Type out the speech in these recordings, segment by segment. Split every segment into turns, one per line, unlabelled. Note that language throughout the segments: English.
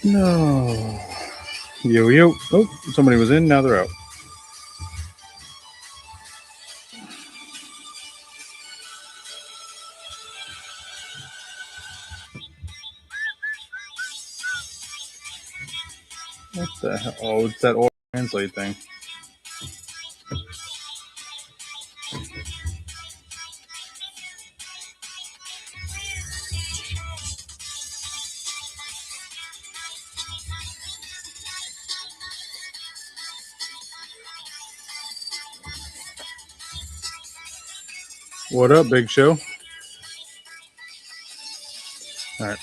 No. Yo. Oh, somebody was in. Now they're out. What the hell? Oh, it's that auto translate thing. What up, Big Show? All right,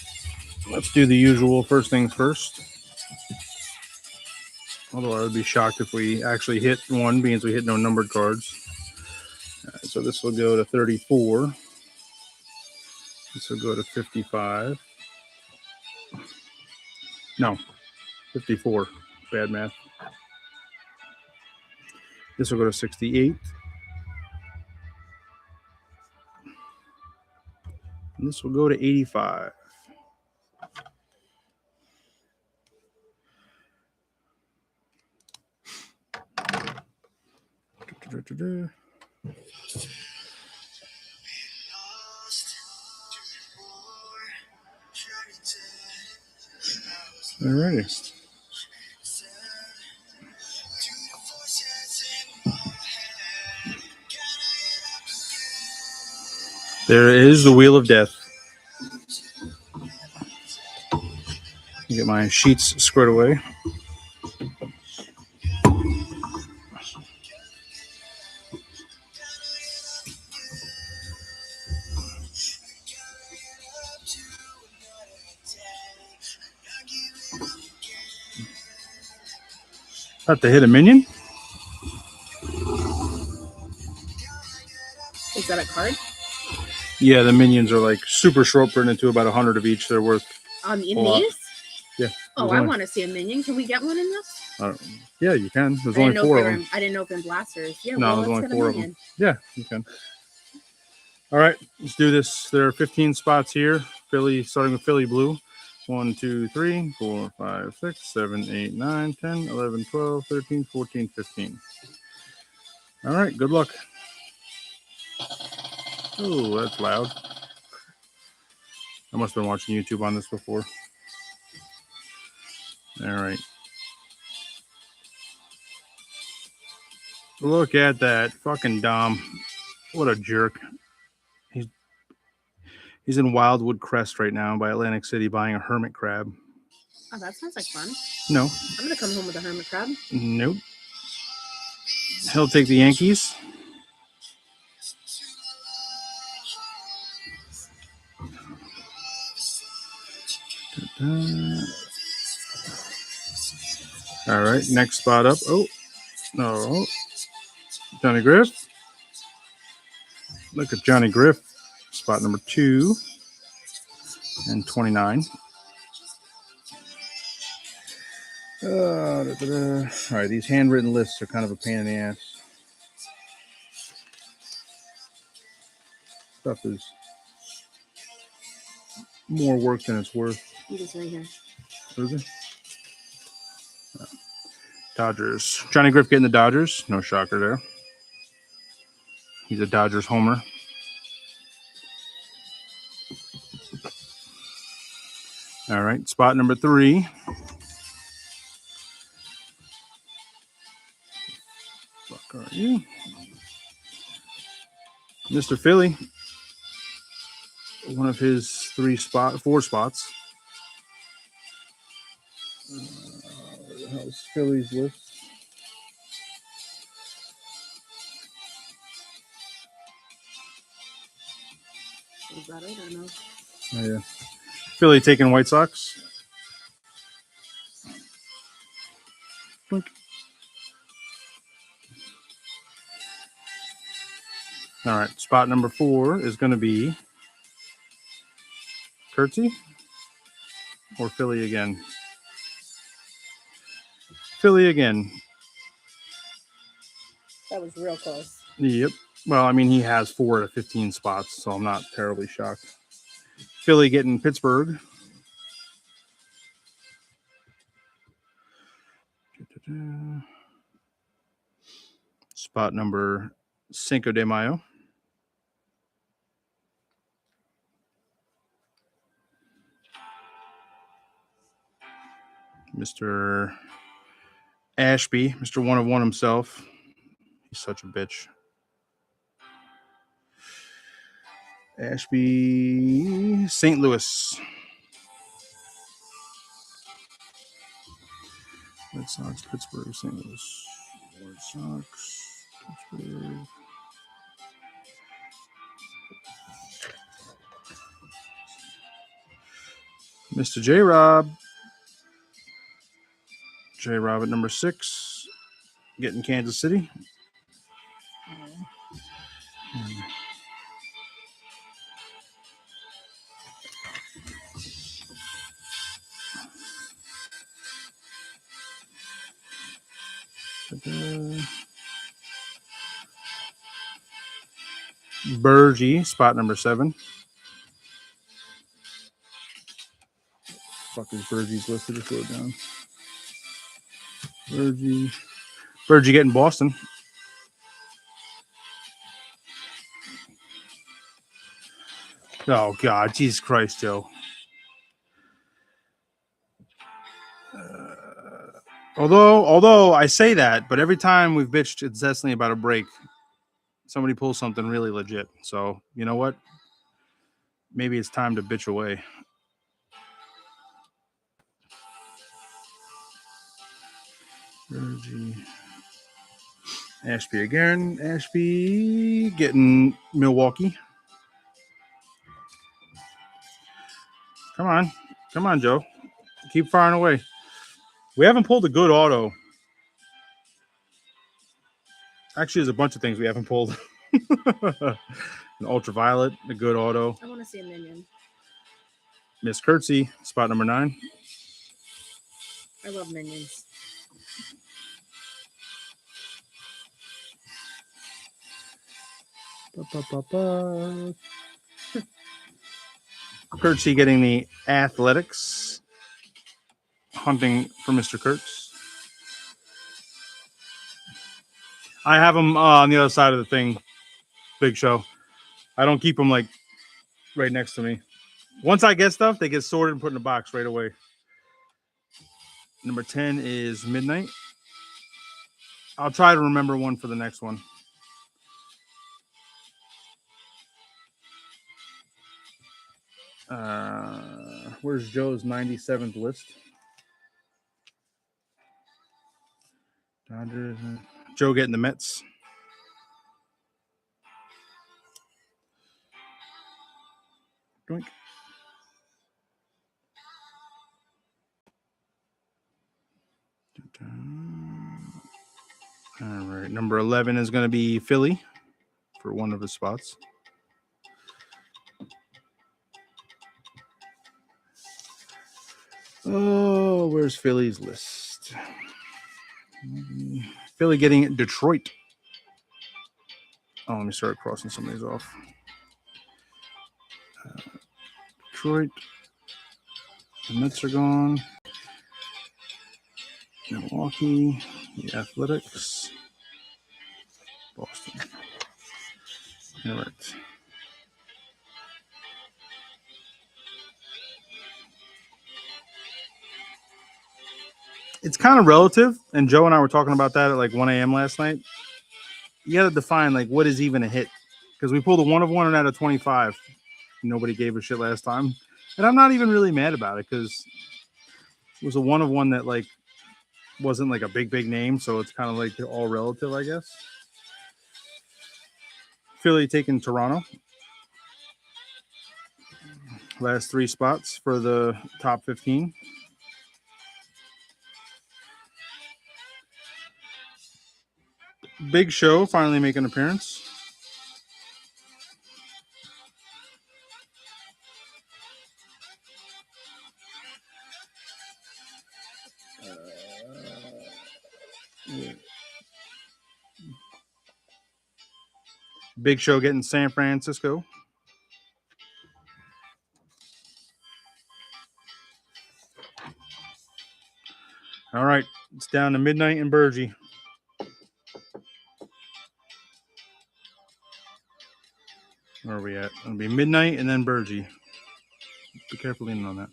let's do the usual first things first. Although I would be shocked if we actually hit one, being we hit no numbered cards. All right, so this will go to 34. This will go to 55. No, 54. Bad math. This will go to 68. And this will go to 85. Alrighty. There is the Wheel of Death. Get my sheets squared away. About to hit a minion?
Is that a card?
Yeah, the minions are like super short printed to about 100 of each. They're worth
in
a lot.
these?
Yeah.
Oh, I want to see a minion. Can we get one in this?
Yeah, you can. There's only 4 of them.
I didn't know if in blasters. Yeah,
no,
well,
there's
let's
only
get
4
a
of
minion.
them. Yeah, you can. All right, let's do this. There are 15 spots here. Philly, starting with Philly blue. 1, 2, 3, 4, 5, 6, 7, 8, 9, 10, 11, 12, 13, 14, 15. All right, good luck. Oh, that's loud. I must have been watching YouTube on this before. All right. Look at that fucking Dom. What a jerk. He's in Wildwood Crest right now by Atlantic City buying a hermit crab.
Oh, that sounds like fun.
No.
I'm going to come home with a hermit crab.
Nope. He'll take the Yankees. All right, next spot up. Oh, no. Johnny Griff. Look at Johnny Griff. Spot number 2 and 29. All right, these handwritten lists are kind of a pain in the ass. Stuff is more work than it's worth.
It is right here.
What is it? Dodgers. Johnny Griff getting the Dodgers. No shocker there. He's a Dodgers homer. All right, spot number 3. Fuck are you? Mr. Philly. One of his 4 spots. Where the hell's Philly's list?
Is that it or no?
Oh, yeah. Philly taking White Sox. Blink. All right, spot number 4 is going to be Curtsy or Philly again. Philly again.
That was real close.
Yep. Well, I mean, he has 4 out of 15 spots, so I'm not terribly shocked. Philly getting Pittsburgh. Spot number Cinco de Mayo. Mr. Ashby, Mr. One of One himself. He's such a bitch. Ashby, St. Louis. Red Sox, Pittsburgh, St. Louis. Red Sox, Pittsburgh. Mr. J. Rob. J. Rob at number 6. Getting Kansas City. Bergie, spot number 7. Fuck is Bergie's listed? Just go down. Bergie getting Boston. Oh God, Jesus Christ, Joe. Although I say that, but every time we've bitched incessantly about a break, somebody pulls something really legit. So you know what? Maybe it's time to bitch away. Bergie. Ashby again. Ashby getting Milwaukee. Come on, Joe. Keep firing away. We haven't pulled a good auto. Actually, there's a bunch of things we haven't pulled. An ultraviolet, a good auto.
I want to see a minion.
Miss Curtsy, spot number 9.
I love minions.
Curtsy getting the Athletics. Hunting for Mr. Kurtz. I have them on the other side of the thing. Big Show. I don't keep them like right next to me. Once I get stuff, they get sorted and put in a box right away. Number 10 is Midnight. I'll try to remember one for the next one. Where's Joe's 97th list? Dodgers. Joe getting the Mets. Doink. All right. Number 11 is going to be Philly for one of his spots. Oh, where's Philly's list? Philly getting Detroit. Oh, let me start crossing some of these off. Detroit. The Mets are gone. Milwaukee. The Athletics. Boston. All right. It's kind of relative, and Joe and I were talking about that at like 1 a.m. last night. You got to define like what is even a hit, because we pulled a 1 of 1 out of 25. Nobody gave a shit last time, and I'm not even really mad about it because it was a 1 of 1 that like wasn't like a big name, so it's kind of like all relative, I guess. Philly taking Toronto. Last 3 spots for the top 15. Big Show finally making an appearance. Big Show getting San Francisco. All right. It's down to Midnight and Burgie. Where are we at? It'll be Midnight and then Burgie. Be careful leaning on that.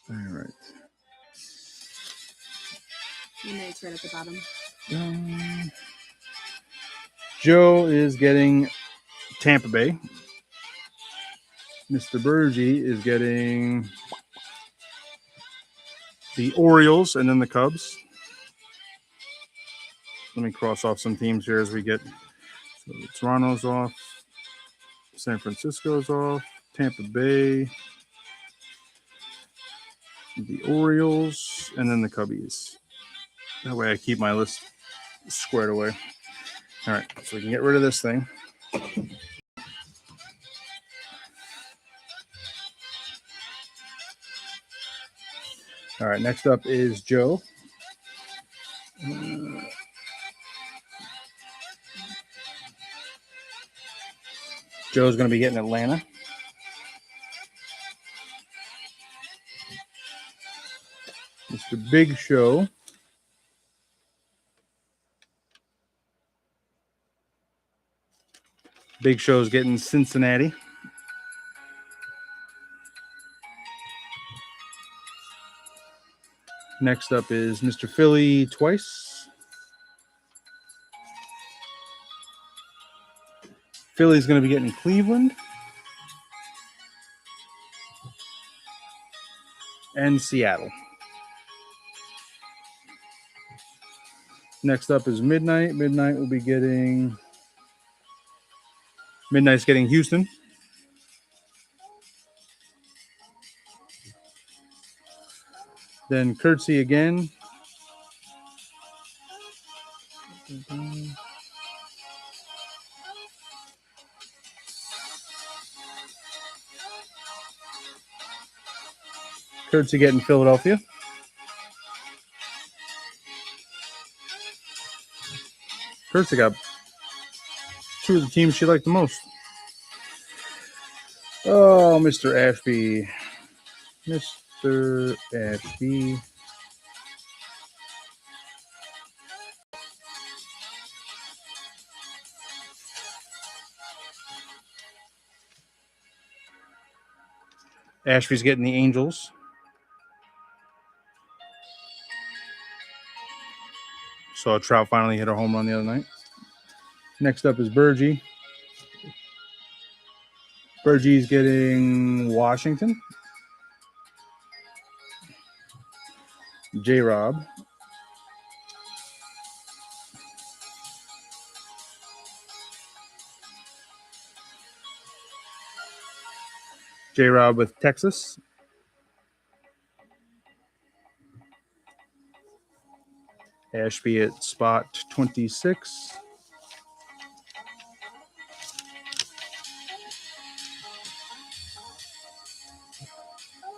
All right.
Midnight's right at the bottom.
Joe is getting Tampa Bay. Mr. Burgie is getting the Orioles and then the Cubs. Let me cross off some teams here as we get. So Toronto's off. San Francisco's off. Tampa Bay. The Orioles and then the Cubbies. That way I keep my list squared away. All right, so we can get rid of this thing. All right, next up is Joe. Joe's going to be getting Atlanta. Mr. Big Show. Big Show's getting Cincinnati. Next up is Mr. Philly twice. Philly's going to be getting Cleveland. And Seattle. Next up is Midnight. Midnight will be getting... Midnight's getting Houston. Then Curtsy again. Curtsy getting Philadelphia. Curtsy got two of the teams she liked the most. Oh, Mr. Ashby. Mr. Ashby. Ashby's getting the Angels. Saw Trout finally hit a home run the other night. Next up is Burgie. Burgie's getting Washington. J-Rob. J-Rob with Texas. Ashby at spot 26.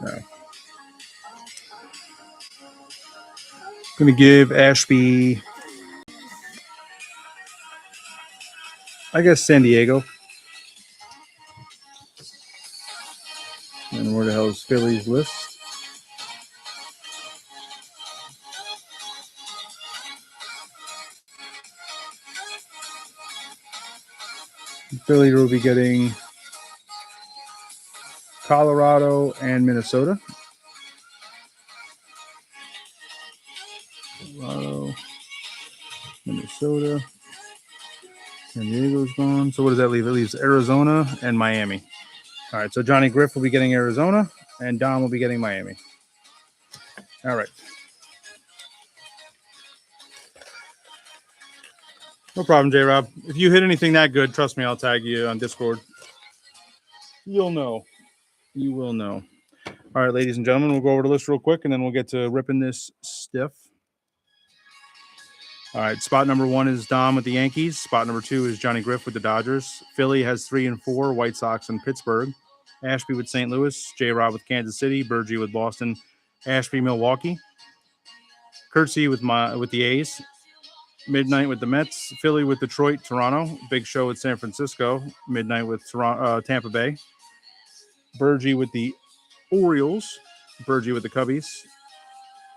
No. Going to give Ashby, I guess, San Diego. And where the hell is Philly's list? Philly will be getting Colorado and Minnesota. Colorado, Minnesota. San Diego's gone. So what does that leave? It leaves Arizona and Miami. All right, so Johnny Griff will be getting Arizona, and Dom will be getting Miami. All right. No problem, J-Rob. If you hit anything that good, trust me, I'll tag you on Discord. You'll know. You will know. All right, ladies and gentlemen, we'll go over the list real quick, and then we'll get to ripping this stiff. All right, spot number 1 is Dom with the Yankees. Spot number 2 is Johnny Griff with the Dodgers. Philly has 3 and 4, White Sox and Pittsburgh. Ashby with St. Louis. J-Rob with Kansas City. Burgie with Boston. Ashby, Milwaukee. Curtsy with the A's. Midnight with the Mets. Philly with Detroit. Toronto. Big Show with San Francisco. Midnight with Tampa Bay. Bergie with the Orioles. Bergie with the Cubbies.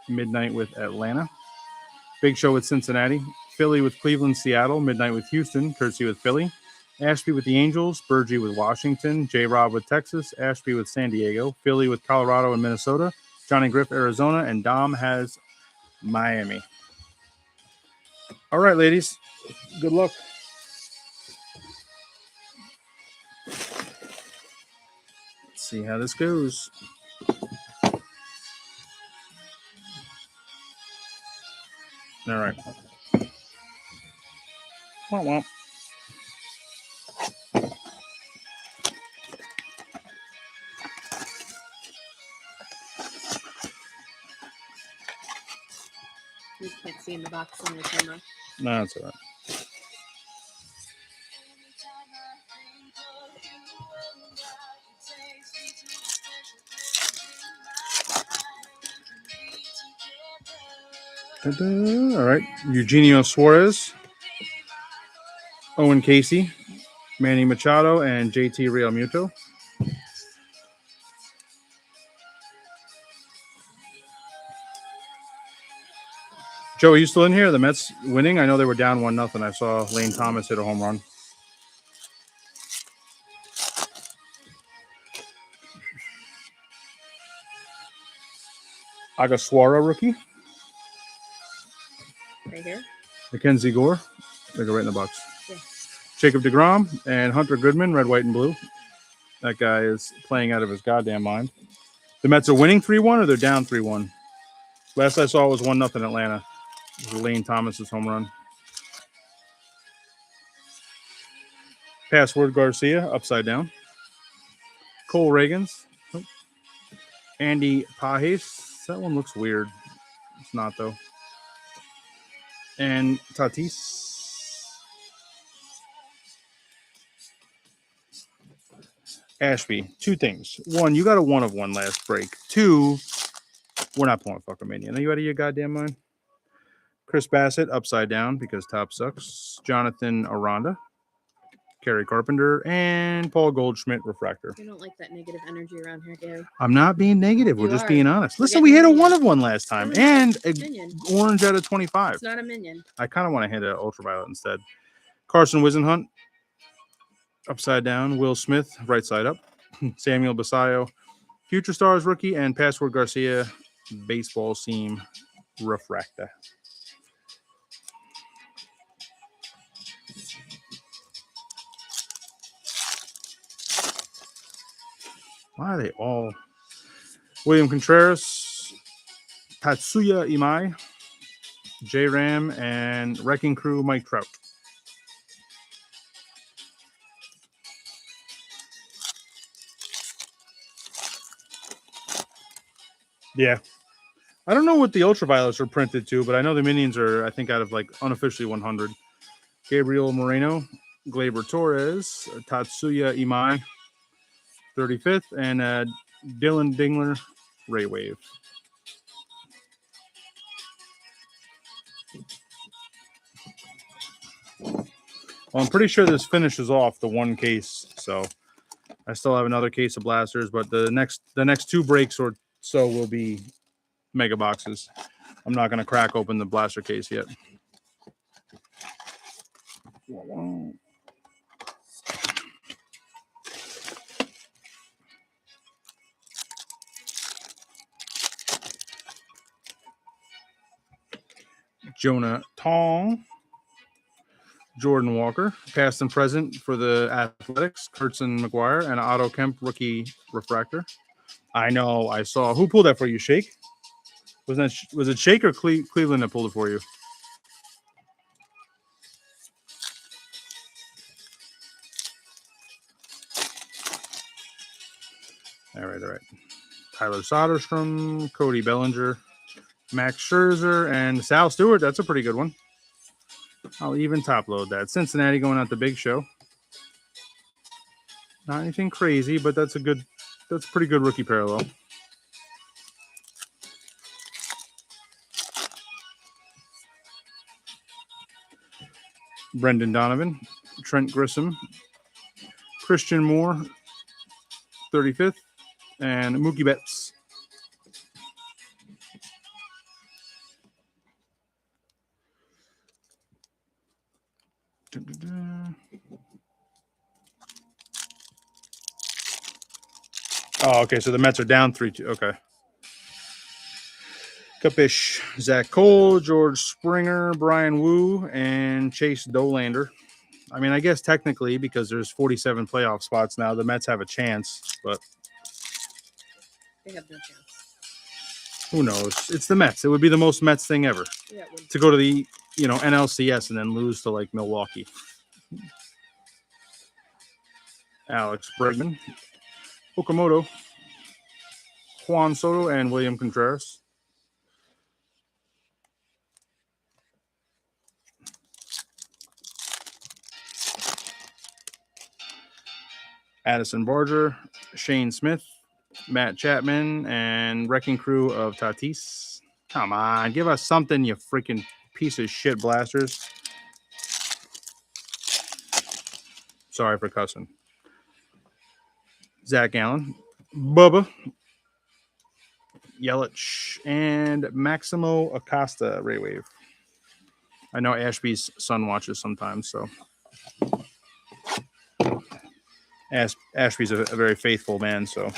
Midnight with Atlanta. Big Show with Cincinnati. Philly with Cleveland. Seattle. Midnight with Houston. Courtesy with Philly. Ashby with the Angels. Bergie with Washington. J-Rob with Texas. Ashby with San Diego. Philly with Colorado and Minnesota. Johnny Griff, Arizona. And Dom has Miami. All right, ladies. Good luck. Let's see how this goes. All right. Womp womp.
You can't see in the box on your camera.
No, that's all right. Ta-da. All right. Eugenio Suarez, Owen Casey, Manny Machado, and JT Realmuto. Joe, are you still in here? The Mets winning? I know they were down 1-0. I saw Lane Thomas hit a home run. Agaswara rookie.
Right here.
Mackenzie Gore. They go right in the box.
Yeah.
Jacob deGrom and Hunter Goodman, red, white, and blue. That guy is playing out of his goddamn mind. The Mets are winning 3-1 or they're down 3-1? Last I saw was 1-0 Atlanta. It was Lane Thomas's home run. Password Garcia, upside down. Cole Reagans. Andy Pajes. That one looks weird. It's not, though. And Tatis. Ashby, two things. One, you got a 1 of 1 last break. 2, we're not pulling fucking minion. Are you out of your goddamn mind? Chris Bassett, upside down because top sucks. Jonathan Aranda, Kerry Carpenter, and Paul Goldschmidt, refractor.
You don't like that negative energy around here, Gary.
I'm not being negative. We're
You
just
are.
being honest.
We're
Listen, we hit a
getting
1 of 1 last time.
No,
And a
Minion.
orange out of 25.
It's not a minion.
I kind of want to hit an ultraviolet instead. Carson Wisenhunt, upside down. Will Smith, right side up. Samuel Basayo, Future Stars rookie, and Password Garcia, baseball seam refractor. Why are they all? William Contreras, Tatsuya Imai, J Ram, and Wrecking Crew Mike Trout. Yeah. I don't know what the ultraviolets are printed to, but I know the minions are, I think, out of like unofficially 100. Gabriel Moreno, Gleyber Torres, Tatsuya Imai, 35th, and Dylan Dingler, Ray Wave. Well, I'm pretty sure this finishes off the one case, so I still have another case of blasters, but the next 2 breaks or so will be mega boxes. I'm not going to crack open the blaster case yet. Jonah Tong, Jordan Walker, past and present for the Athletics, Kurtzen McGuire, and Otto Kemp rookie refractor. I know, I saw. Who pulled that for you, Shake? Was it Shake or Cleveland that pulled it for you? All right. Tyler Soderstrom, Cody Bellinger, Max Scherzer, and Sal Stewart. That's a pretty good one. I'll even top load that. Cincinnati going out the Big Show. Not anything crazy, but that's a pretty good rookie parallel. Brendan Donovan, Trent Grissom, Christian Moore, 35th, and Mookie Betts. Oh, okay. So the Mets are down 3-2. Okay. Cupish, Zach Cole, George Springer, Brian Wu, and Chase Dolander. I mean, I guess technically because there's 47 playoff spots now, the Mets have a chance, but
They have no chance.
who knows? It's the Mets. It would be the most Mets thing ever
Yeah, it would.
to go to the NLCS and then lose to like Milwaukee. Alex Bregman, Okamoto, Juan Soto, and William Contreras. Addison Barger, Shane Smith, Matt Chapman, and Wrecking Crew of Tatis. Come on, give us something, you freaking piece of shit blasters. Sorry for cussing. Zach Allen, Bubba, Yelich, and Maximo Acosta, Ray Wave. I know Ashby's son watches sometimes, so Ashby's a very faithful man, so.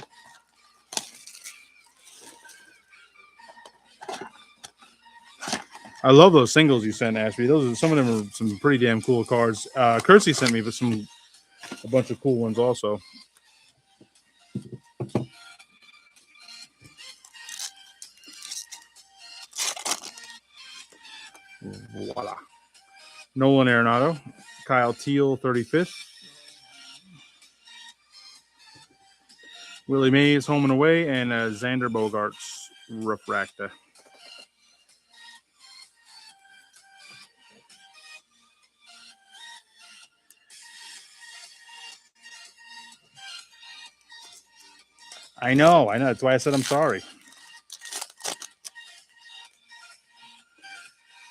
I love those singles you sent, Ashby. Some of them are some pretty damn cool cards. Kersey sent me a bunch of cool ones also. Voila. Nolan Arenado, Kyle Teal, 35th. Willie Mays, home and away, and Xander Bogaerts, refractor. I know. That's why I said I'm sorry.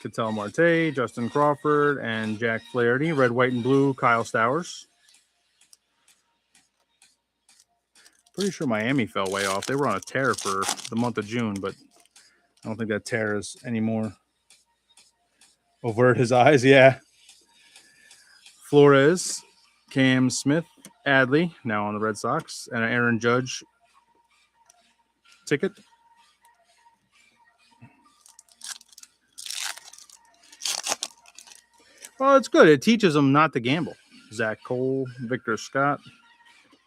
Ketel Marte, Justin Crawford, and Jack Flaherty. Red, white, and blue, Kyle Stowers. Pretty sure Miami fell way off. They were on a tear for the month of June, but I don't think that tear is anymore. Overt his eyes, yeah. Flores, Cam Smith, Adley, now on the Red Sox, and an Aaron Judge ticket. Well, it's good. It teaches them not to gamble. Zach Cole, Victor Scott,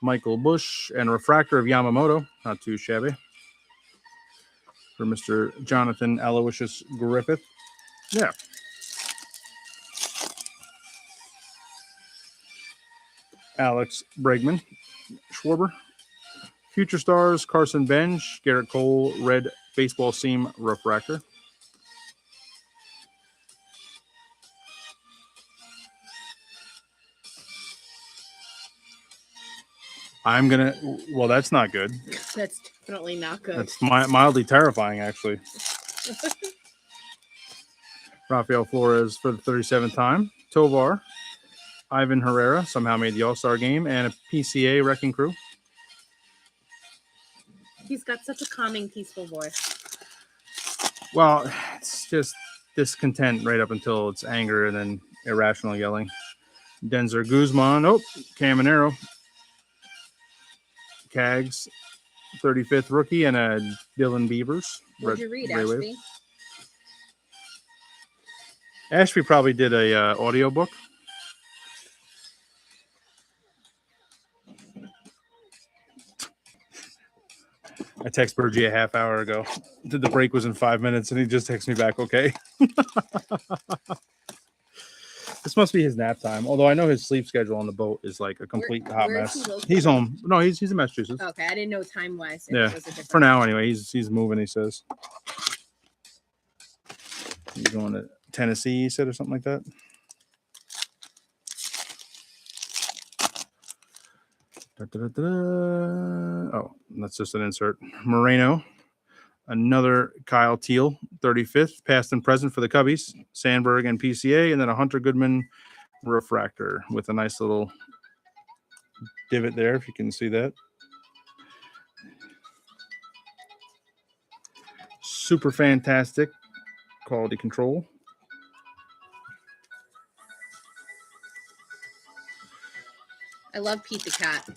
Michael Bush, and a refractor of Yamamoto. Not too shabby. For Mr. Jonathan Aloysius Griffith. Yeah. Alex Bregman, Schwarber. Future Stars, Carson Bench, Garrett Cole, red baseball seam refractor. Well, that's not good.
That's definitely not good.
That's mildly terrifying, actually. Rafael Flores for the 37th time. Tovar, Ivan Herrera somehow made the All-Star game, and a PCA Wrecking Crew.
He's got such a calming, peaceful voice.
Well, it's just discontent right up until it's anger and then irrational yelling. Denzer Guzman. Oh, Caminero. Cags, 35th rookie, and a Dylan Beavers.
What'd you read, Ashby?
Ashby probably did a audiobook. I texted Bergie a half hour ago. The break was in 5 minutes, and he just texted me back, okay. This must be his nap time. Although I know his sleep schedule on the boat is like a complete hot mess. He's home. No, he's in Massachusetts.
Okay, I didn't know time-wise.
Yeah, for now anyway. He's moving, he says. He's going to Tennessee, he said, or something like that. Oh, that's just an insert. Moreno. Another Kyle Teal, 35th, past and present for the Cubbies, Sandberg and PCA, and then a Hunter Goodman refractor with a nice little divot there, if you can see that. Super fantastic quality control.
I love Pete the Cat.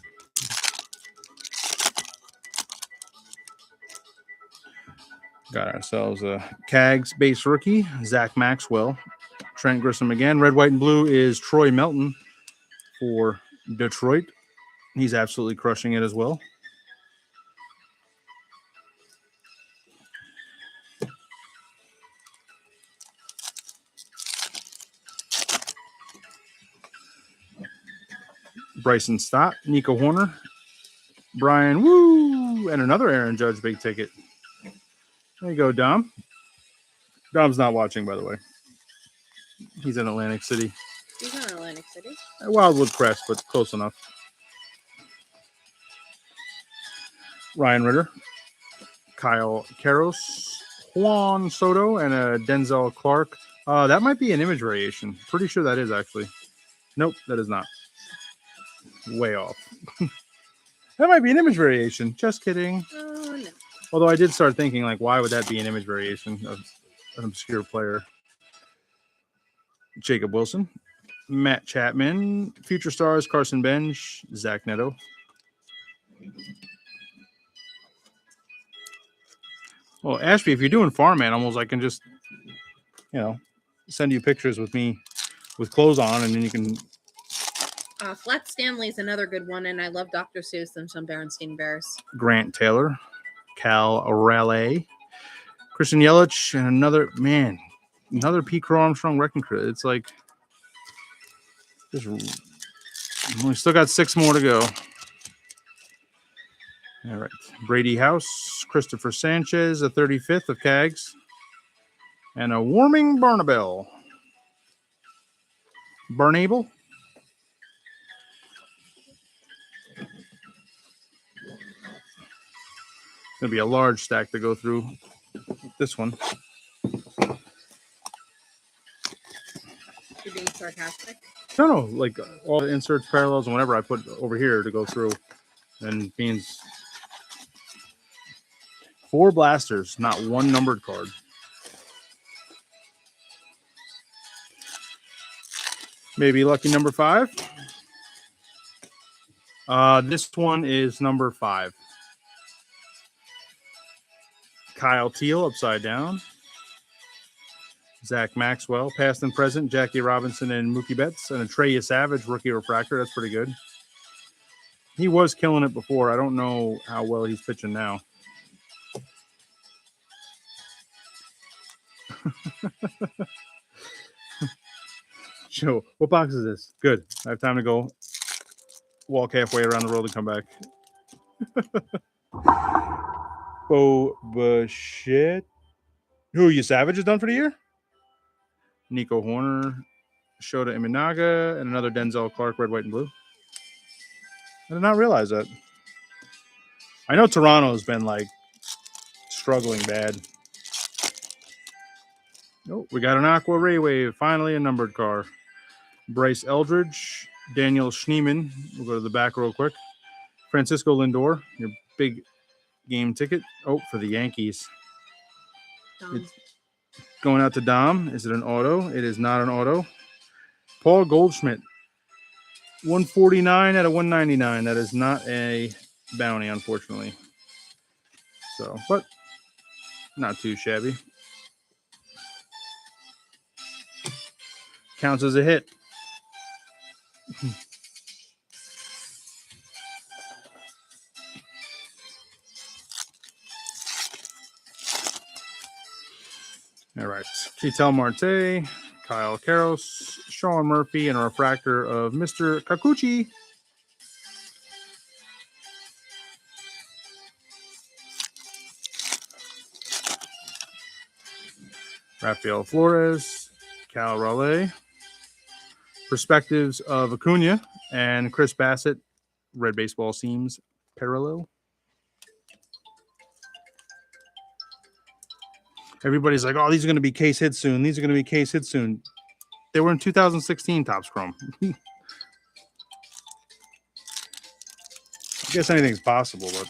Got ourselves a Cags base rookie, Zach Maxwell. Trent Grissom again. Red, white, and blue is Troy Melton for Detroit. He's absolutely crushing it as well. Bryson Stott, Nico Horner, Brian Woo, and another Aaron Judge big ticket. There you go, Dom. Dom's not watching, by the way. He's in Atlantic City.
He's in Atlantic City.
Wildwood Crest, but close enough. Ryan Ritter, Kyle Karros, Juan Soto, and a Denzel Clark. That might be an image variation. Pretty sure that is actually. Nope, that is not. Way off. That might be an image variation. Just kidding.
Oh, no.
Although I did start thinking, like, why would that be an image variation of an obscure player? Jacob Wilson, Matt Chapman, future stars Carson Bench, Zach Neto. Well, Ashby, if you're doing farm animals, I can just, send you pictures with me with clothes on, and then you can.
Flat Stanley's another good one, and I love Dr. Seuss and some Berenstain Bears.
Grant Taylor, Cal Raleigh, Christian Yelich, and another Pete Crow Armstrong Wrecking Crew. It's like, we still got 6 more to go. All right. Brady House, Christopher Sanchez, a 35th of Cags, and a Warming Barnabell. Barnable. It's going to be a large stack to go through this one.
You're being sarcastic.
No, like all the inserts, parallels, and whatever I put over here to go through. And means 4 blasters, not 1 numbered card. Maybe lucky number 5. This one is number 5. Kyle Teal, upside down. Zach Maxwell, past and present. Jackie Robinson and Mookie Betts. And a Atreya Savage, rookie refractor. That's pretty good. He was killing it before. I don't know how well he's pitching now. Joe, what box is this? Good. I have time to go walk halfway around the world and come back. Bo Bichette. Who, you Savage is done for the year? Nico Horner, Shota Imanaga, and another Denzel Clark, red, white, and blue. I did not realize that. I know Toronto has been, like, struggling bad. Oh, we got an Aqua Ray Wave. Finally, a numbered car. Bryce Eldridge, Daniel Schneemann. We'll go to the back real quick. Francisco Lindor, your big game ticket. Oh, for the Yankees. It's going out to Dom. Is it an auto? It is not an auto. Paul Goldschmidt. 149 out of 199. That is not a bounty, unfortunately. So, but not too shabby. Counts as a hit. All right. Ketel Marte, Kyle Karros, Sean Murphy, and a refractor of Mr. Kikuchi. Rafael Flores, Cal Raleigh. Perspectives of Acuna and Chris Bassett. Red baseball seams parallel. Everybody's like, oh, these are going to be case hits soon. These are going to be case hits soon. They were in 2016 Topps Chrome. I guess anything's possible, but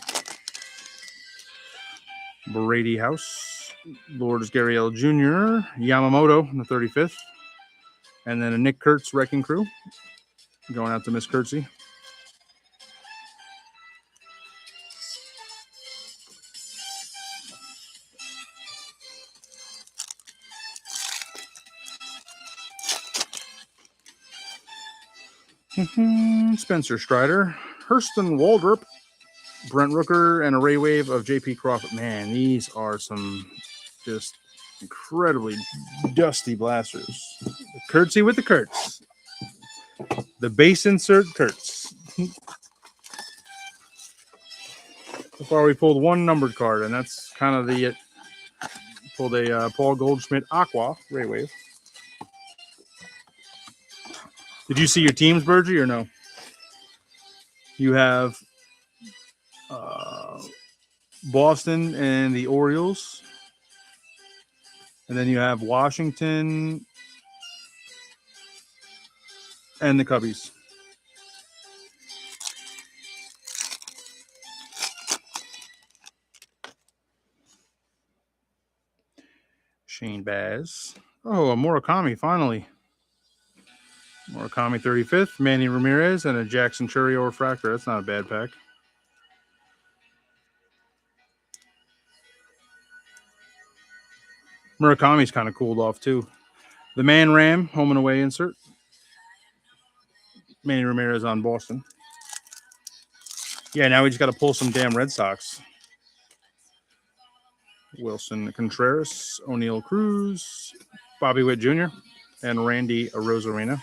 Brady House, Lourdes Gurriel Jr., Yamamoto in the 35th, and then a Nick Kurtz Wrecking Crew going out to Miss Kurtzy. Spencer Strider, Hurston Waldrop, Brent Rooker, and a Ray Wave of JP Crawford. Man, these are some just incredibly dusty blasters. Curtsy with the Kurtz. The base insert Kurtz. So far, we pulled one numbered card, and that's kind of the it. Pulled a Paul Goldschmidt Aqua Ray Wave. Did you see your teams, Burgie, or no? You have Boston and the Orioles. And then you have Washington and the Cubbies. Shane Baz. Oh, a Murakami, finally. Murakami 35th, Manny Ramirez, and a Jackson Churio refractor. That's not a bad pack. Murakami's kind of cooled off, too. The Man Ram, home and away insert. Manny Ramirez on Boston. Yeah, now we just got to pull some damn Red Sox. Wilson Contreras, O'Neill Cruz, Bobby Witt Jr., and Randy Rosarena.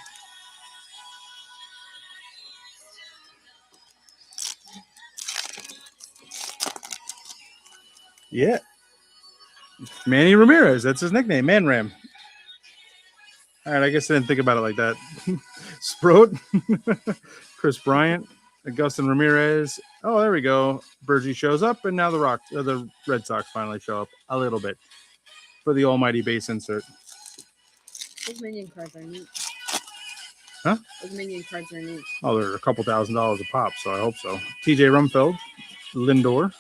Yeah. Manny Ramirez. That's his nickname, Man Ram. All right, I guess I didn't think about it like that. Sproat, Chris Bryant, Augustin Ramirez. Oh, there we go. Burgie shows up, and now the Red Sox finally show up a little bit for the almighty base insert.
Those minion cards are neat.
Huh?
Those minion cards are neat.
Oh, they're a couple $1,000 a pop, so I hope so. TJ Rumfeld, Lindor,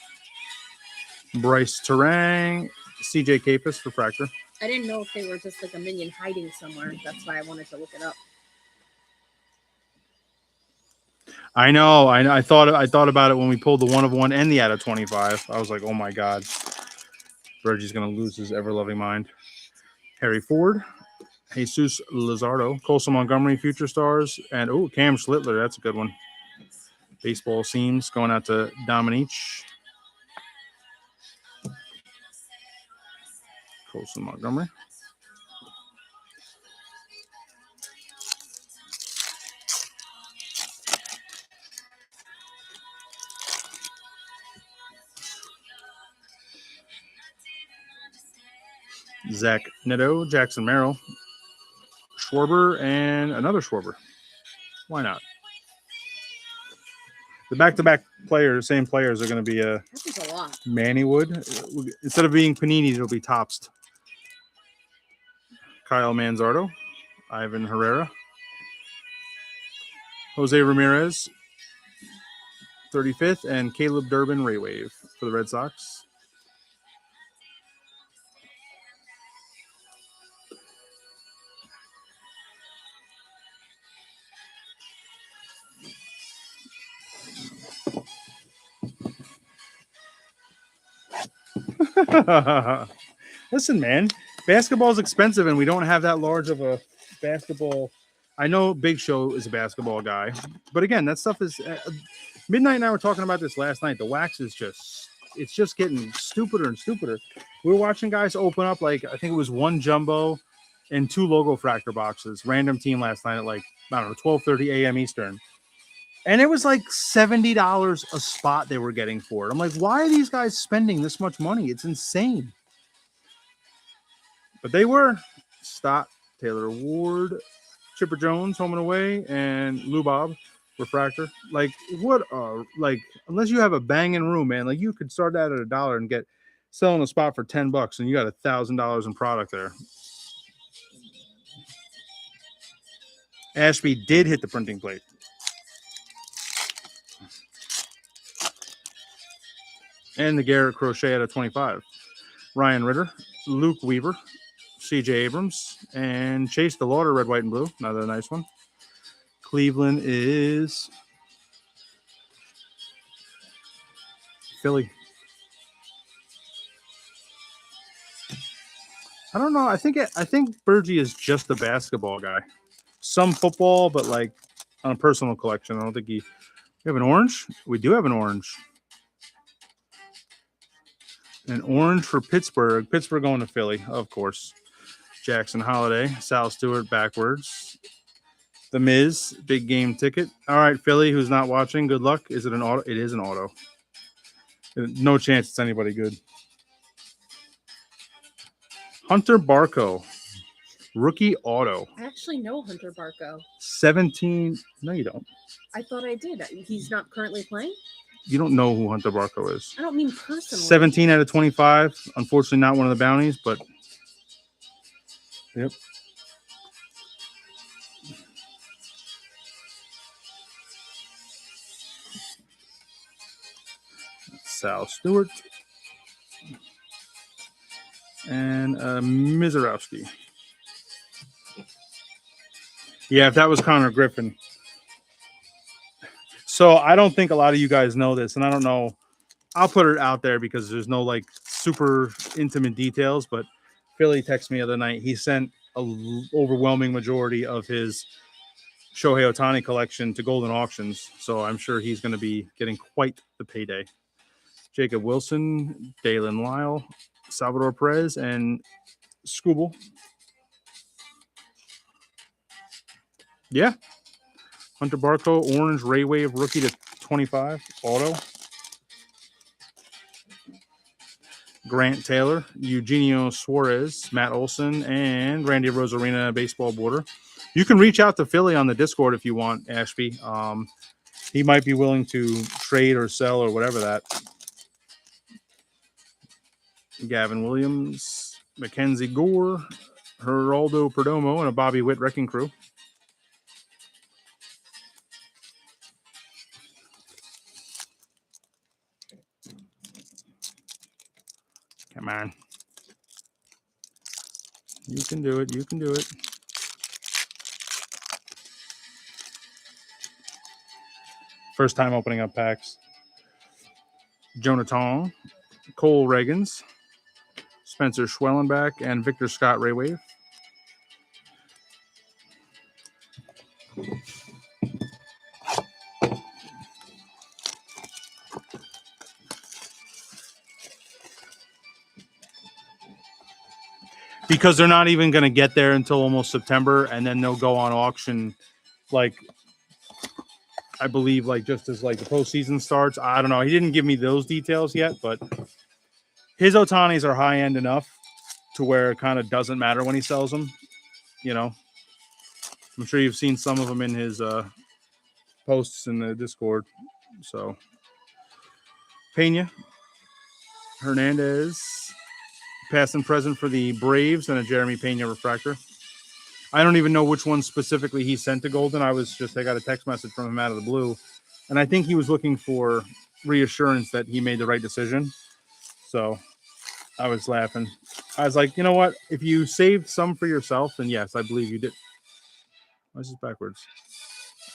Bryce Terang, CJ Capus, refractor.
I didn't know if they were just like a minion hiding somewhere. That's why I wanted to look it up.
I know. I thought about it when we pulled the 1 of 1 and the out of 25. I was like, oh my God. Reggie's going to lose his ever-loving mind. Harry Ford, Jesus Luzardo, Colson Montgomery, Future Stars, and Cam Schlittler. That's a good one. Baseball seams going out to Dominique. Colson Montgomery. Zach Neto, Jackson Merrill, Schwarber, and another Schwarber. Why not? The back-to-back players, same players, are going to be
This is a lot.
Manny Wood. Instead of being Panini, it'll be Topps. Kyle Manzardo, Ivan Herrera, Jose Ramirez, 35th, and Caleb Durbin Ray Wave for the Red Sox. Listen, man, basketball is expensive, and we don't have that large of a basketball. I know Big Show is a basketball guy, but again, that stuff is. Midnight and I were talking about this last night. The wax is it's just getting stupider and stupider. We were watching guys open up, like, I think it was 1 jumbo and 2 logo fractor boxes, random team last night at, like, I don't know, 12:30 a.m. Eastern. And it was like $70 a spot they were getting for it. I'm like, why are these guys spending this much money? It's insane. But they were. Stott, Taylor Ward, Chipper Jones, home and away, and Lou Bob, refractor. Like, what? Unless you have a banging room, man, like, you could start that at $1 and get selling a spot for $10, and you got $1,000 in product there. Ashby did hit the printing plate. And the Garrett Crochet out of 25. Ryan Ritter, Luke Weaver, CJ Abrams, and Chase DeLauder, red, white, and blue. Another nice one. Cleveland is Philly. I don't know. I think Bergie is just a basketball guy. Some football, but like on a personal collection. I don't think we have an orange. We do have an orange. An orange for Pittsburgh. Pittsburgh going to Philly, of course. Jackson Holiday, Sal Stewart backwards. The Miz, big game ticket. All right, Philly, who's not watching, good luck. Is it an auto? It is an auto. No chance it's anybody good. Hunter Barco, rookie auto.
I actually know Hunter Barco.
17. No, you don't.
I thought I did. He's not currently playing?
You don't know who Hunter Barco is.
I don't mean personally.
17 out of 25. Unfortunately, not one of the bounties, but yep. Sal Stewart and Mizorowski. Yeah, if that was Connor Griffin. So I don't think a lot of you guys know this, and I don't know. I'll put it out there because there's no like super intimate details, but Philly texted me the other night. He sent an overwhelming majority of his Shohei Ohtani collection to Golden Auctions, so I'm sure he's going to be getting quite the payday. Jacob Wilson, Dalen Lyle, Salvador Perez, and Scooble. Yeah. Hunter Barco, orange, Ray Wave, rookie to 25, auto. Grant Taylor, Eugenio Suarez, Matt Olson, and Randy Rosarina baseball border. You can reach out to Philly on the Discord if you want, Ashby. He might be willing to trade or sell or whatever that. Gavin Williams, Mackenzie Gore, Geraldo Perdomo, and a Bobby Witt wrecking crew. Come on. You can do it. You can do it. First time opening up packs. Jonathan, Cole Reagans, Spencer Schwellenbach, and Victor Scott Raywave. Because they're not even going to get there until almost September, and then they'll go on auction, like, I believe, like, just as, like, the postseason starts. I don't know. He didn't give me those details yet, but his Ohtanis are high-end enough to where it kind of doesn't matter when he sells them, you know. I'm sure you've seen some of them in his posts in the Discord. So, Pena, Hernandez, past and present for the Braves, and a Jeremy Pena refractor. I don't even know which one specifically he sent to Golden. I got a text message from him out of the blue, and I think he was looking for reassurance that he made the right decision. So I was laughing. I was like, you know what? If you saved some for yourself, then yes, I believe you did. Why is this backwards?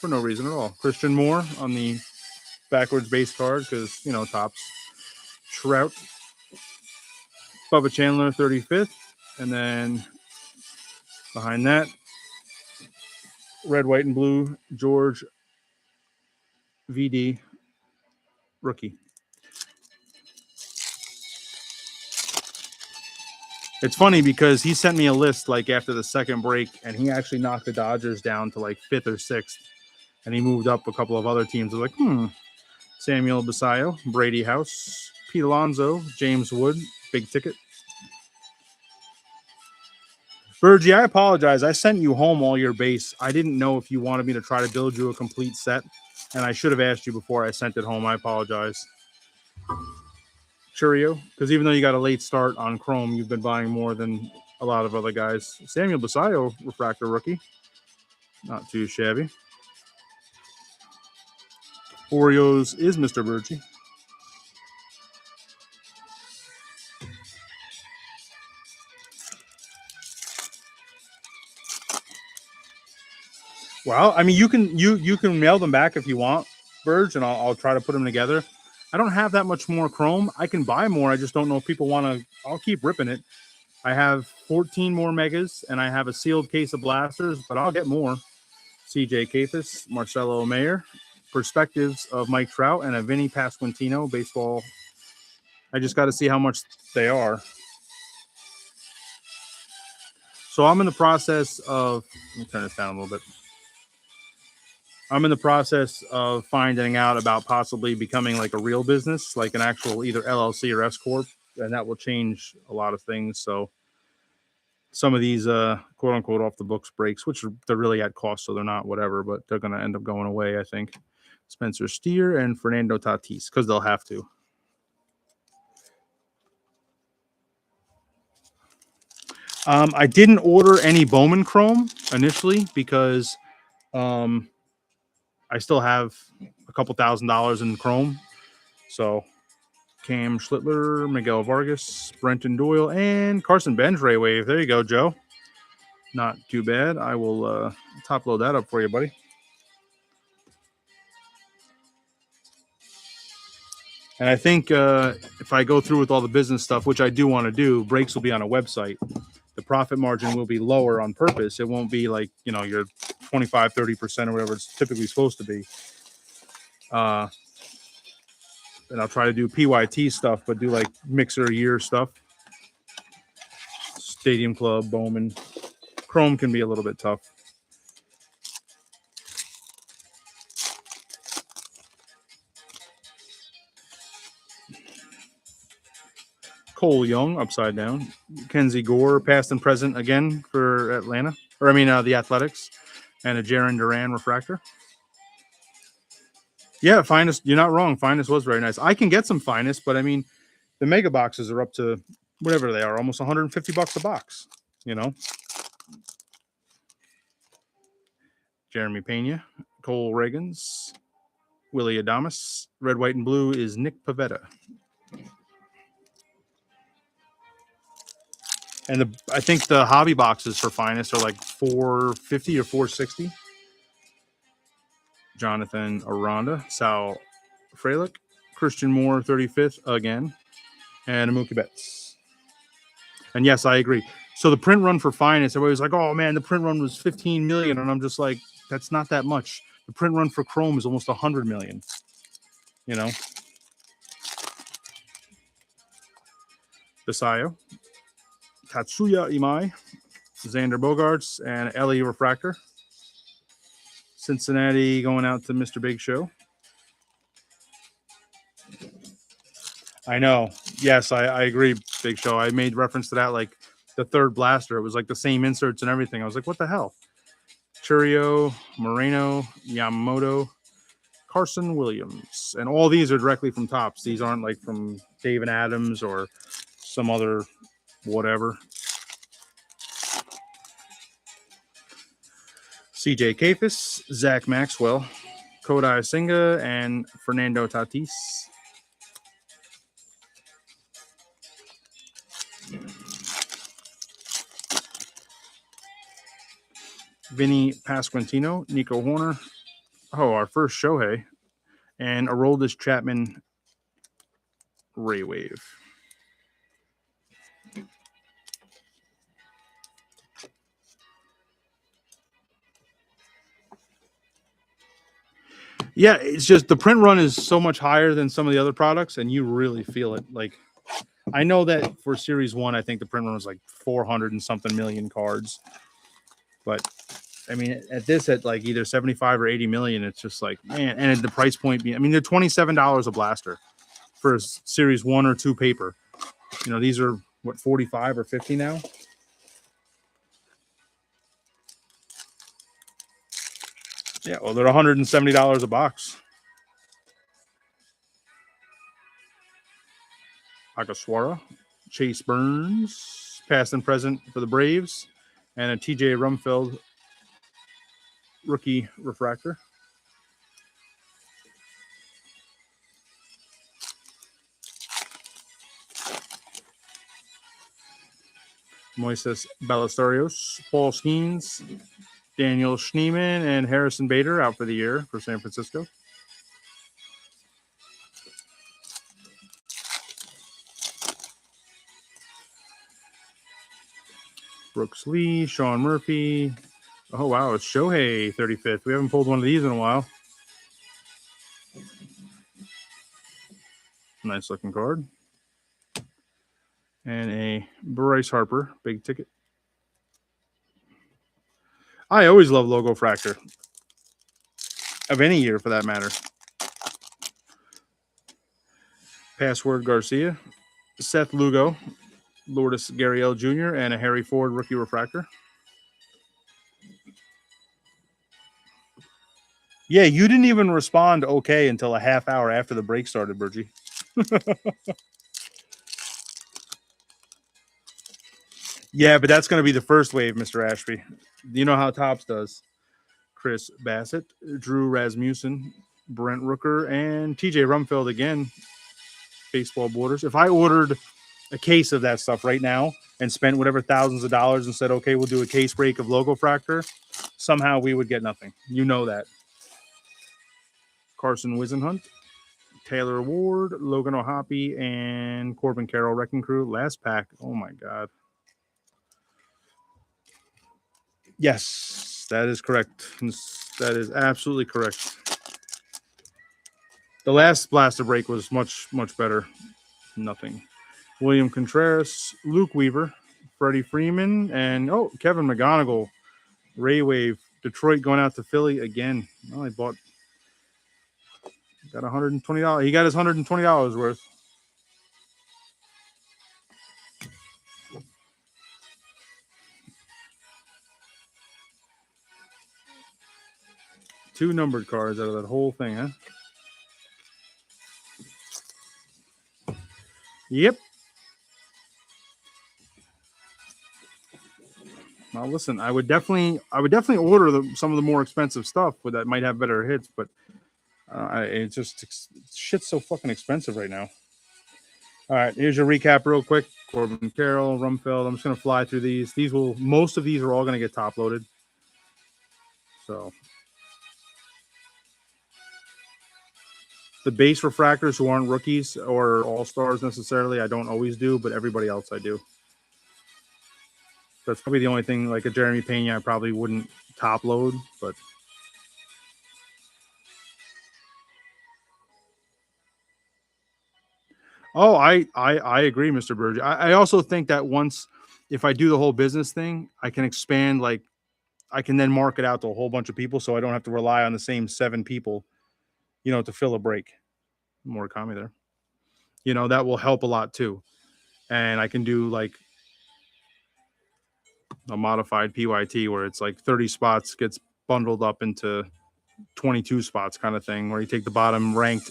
For no reason at all. Christian Moore on the backwards base card because, you know, tops. Trout. Bubba Chandler, 35th. And then behind that, red, white, and blue, George VD, rookie. It's funny because he sent me a list like after the second break, and he actually knocked the Dodgers down to like 5th or 6th, and he moved up a couple of other teams. I was like, Samuel Basayo, Brady House, Pete Alonso, James Wood, big ticket. Virgie, I apologize. I sent you home all your base. I didn't know if you wanted me to try to build you a complete set, and I should have asked you before I sent it home. I apologize. Churio, because even though you got a late start on Chrome, you've been buying more than a lot of other guys. Samuel Basayo, refractor rookie. Not too shabby. Orioles is Mr. Burgee. Well, I mean, you can mail them back if you want, Burge, and I'll try to put them together. I don't have that much more chrome. I can buy more. I just don't know if people want to. I'll keep ripping it. I have 14 more megas, and I have a sealed case of blasters, but I'll get more. CJ Kafis, Marcelo Mayer, perspectives of Mike Trout, and a Vinny Pasquantino baseball. I just got to see how much they are. So I'm in the process of. Let me turn this down a little bit. I'm in the process of finding out about possibly becoming like a real business, like an actual either LLC or S Corp, and that will change a lot of things. So some of these quote unquote off the books breaks, which they're really at cost, so they're not whatever, but they're going to end up going away, I think. Spencer Steer and Fernando Tatis, because they'll have to. I didn't order any Bowman Chrome initially because I still have a couple $1,000s in Chrome. So Cam Schlittler, Miguel Vargas, Brenton Doyle, and Carson Bench Ray Wave. There you go, Joe. Not too bad. I will top load that up for you, buddy. And I think if I go through with all the business stuff, which I do want to do, breaks will be on a website. The profit margin will be lower on purpose. It won't be like, your 25, 30% or whatever it's typically supposed to be. And I'll try to do PYT stuff, but do like mixer year stuff. Stadium Club, Bowman. Chrome can be a little bit tough. Cole Young, upside down. Kenzie Gore, past and present again for Atlanta. The Athletics. And a Jaron Duran refractor. Yeah, Finest. You're not wrong. Finest was very nice. I can get some Finest, but the mega boxes are up to whatever they are, almost $150 a box. Jeremy Pena, Cole Reagans, Willie Adames. Red, white, and blue is Nick Pavetta. And I think the hobby boxes for Finest are like $450 or $460. Jonathan Aranda, Sal Frelick, Christian Moore, 35th again, and Mookie Betts. And yes, I agree. So the print run for Finest, everybody's like, oh man, the print run was 15 million. And I'm just like, that's not that much. The print run for Chrome is almost 100 million. Basayo, Tatsuya Imai, Xander Bogaerts, and Ellie Refractor. Cincinnati going out to Mr. Big Show. I know. Yes, I agree, Big Show. I made reference to that, like the third blaster. It was like the same inserts and everything. I was like, what the hell? Churio, Moreno, Yamamoto, Carson Williams. And all these are directly from Topps. These aren't like from David Adams or some other whatever. CJ Kafis, Zach Maxwell, Kodai Senga, and Fernando Tatis. Vinny Pasquantino, Nico Horner. Oh, our first Shohei. And Aroldis Chapman, Ray Wave. Yeah, it's just the print run is so much higher than some of the other products, and you really feel it. Like, I know that for Series 1, I think the print run was like 400 and something million cards. But, at like either 75 or 80 million, it's just like, man, and the price point being, they're $27 a blaster for a Series 1 or 2 paper. These are, what, 45 or 50 now? Yeah, well, they're $170 a box. Akaswara, Chase Burns, past and present for the Braves, and a TJ Rumfeld rookie refractor. Moises Ballesteros, Paul Skeens, Daniel Schneeman, and Harrison Bader out for the year for San Francisco. Brooks Lee, Sean Murphy. Oh, wow, it's Shohei 35th. We haven't pulled one of these in a while. Nice looking card. And a Bryce Harper, big ticket. I always love Logo Fractor. Of any year, for that matter. Password Garcia, Seth Lugo, Lourdes Gurriel Jr., and a Harry Ford rookie refractor. Yeah, you didn't even respond okay until a half hour after the break started, Burgie. Yeah, but that's going to be the first wave, Mr. Ashby. You know how Topps does. Chris Bassett, Drew Rasmussen, Brent Rooker, and TJ Rumfield again. Baseball Borders. If I ordered a case of that stuff right now and spent whatever thousands of dollars and said, okay, we'll do a case break of Logo Fractor, somehow we would get nothing. You know that. Carson Wisenhunt, Taylor Ward, Logan O'Hoppe, and Corbin Carroll Wrecking Crew. Last pack. Oh, my God. Yes, that is correct. That is absolutely correct. The last blaster break was much, much better. Nothing. William Contreras, Luke Weaver, Freddie Freeman, and, oh, Kevin McGonigal. Ray Wave. Detroit going out to Philly again. Well, I got $120. He got his $120 worth. Two numbered cards out of that whole thing, huh? Yep. Now listen, I would definitely order some of the more expensive stuff that might have better hits, but shit's so fucking expensive right now. All right, here's your recap real quick. Corbin Carroll, Rumfield. I'm just gonna fly through these. Most of these are all gonna get top loaded. So the base refractors who aren't rookies or all-stars necessarily, I don't always do, but everybody else I do. That's probably the only thing, like a Jeremy Pena, I probably wouldn't top load, but oh, I agree, Mr. Burge. I also think that once, if I do the whole business thing, I can expand, like I can then market out to a whole bunch of people, so I don't have to rely on the same 7 people, to fill a break. More Murakami there. That will help a lot too. And I can do like a modified PYT where it's like 30 spots gets bundled up into 22 spots kind of thing, where you take the bottom ranked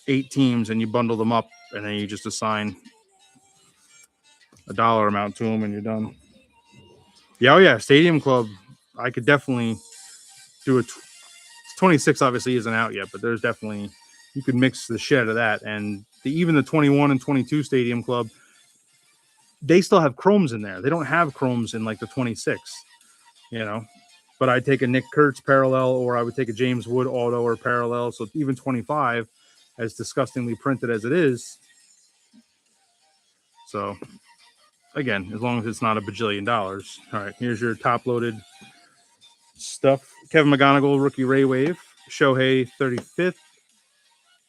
8 teams and you bundle them up, and then you just assign a dollar amount to them and you're done. Yeah, oh yeah, Stadium Club. I could definitely do it. 26 obviously isn't out yet, but there's definitely, you could mix the shit out of that. And even the 21 and 22 Stadium Club, they still have chromes in there. They don't have chromes in like the 26, But I'd take a Nick Kurtz parallel, or I would take a James Wood auto or parallel. So even 25, as disgustingly printed as it is. So again, as long as it's not a bajillion dollars. All right, here's your top-loaded stuff. Kevin McGonigal, rookie Ray Wave. Shohei 35th.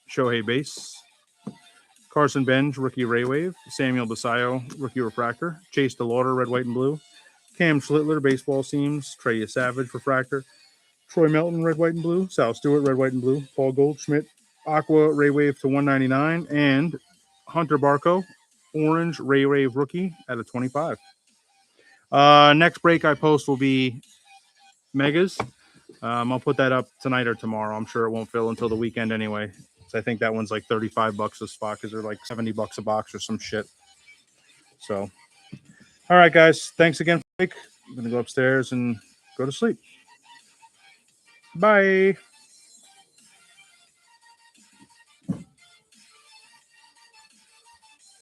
Shohei base. Carson Benj, rookie Ray Wave. Samuel Basayo, rookie refractor. Chase DeLauder, red, white, and blue. Cam Schlittler, baseball seams. Trey Savage, refractor. Troy Melton, red, white, and blue. Sal Stewart, red, white, and blue. Paul Goldschmidt, Aqua Ray Wave to 199. And Hunter Barco, orange Ray Wave rookie at a 25. Next break I post will be Megas. I'll put that up tonight or tomorrow. I'm sure it won't fill until the weekend anyway. So I think that one's like $35 a spot because they're like $70 a box or some shit. So, all right, guys. Thanks again, Mike. I'm going to go upstairs and go to sleep. Bye.